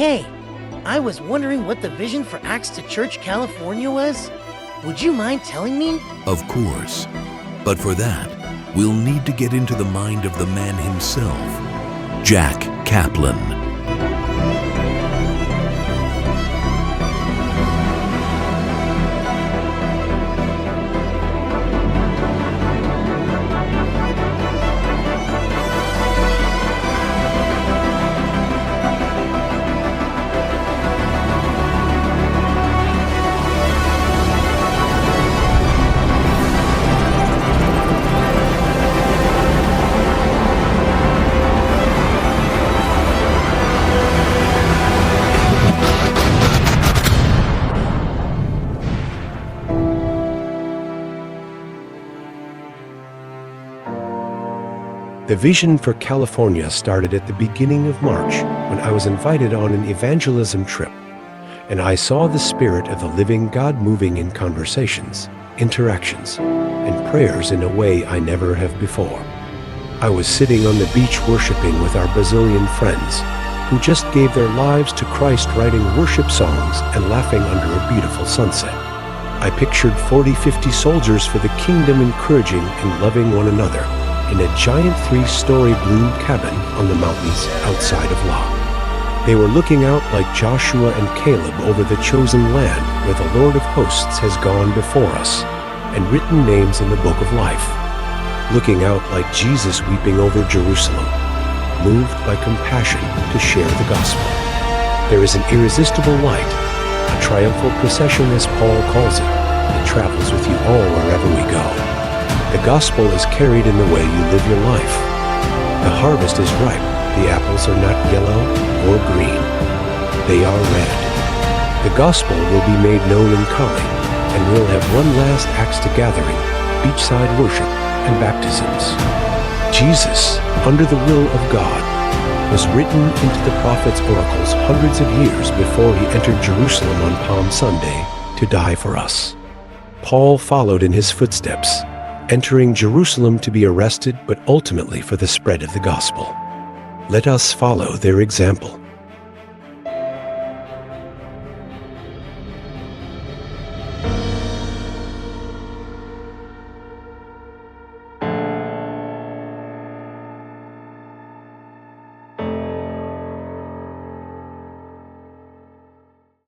Hey, I was wondering what the vision for Acts to Church California was. Would you mind telling me? Of course. But for that, we'll need to get into the mind of the man himself, Jack Kaplan. The vision for California started at the beginning of March when I was invited on an evangelism trip, and I saw the Spirit of the living God moving in conversations, interactions, and prayers in a way I never have before. I was sitting on the beach worshiping with our Brazilian friends who just gave their lives to Christ, writing worship songs and laughing under a beautiful sunset. I pictured 40-50 soldiers for the kingdom encouraging and loving one another in a giant 3-story blue cabin on the mountains outside of La. They were looking out like Joshua and Caleb over the chosen land where the Lord of hosts has gone before us and written names in the book of life. Looking out like Jesus weeping over Jerusalem, moved by compassion to share the gospel. There is an irresistible light, a triumphal procession as Paul calls it, that travels with you all wherever we go. The gospel is carried in the way you live your life. The harvest is ripe. The apples are not yellow or green. They are red. The gospel will be made known in Cali, and we'll have one last Acts to gathering, beachside worship, and baptisms. Jesus, under the will of God, was written into the prophets' oracles hundreds of years before he entered Jerusalem on Palm Sunday to die for us. Paul followed in his footsteps, entering Jerusalem to be arrested, but ultimately for the spread of the gospel. Let us follow their example.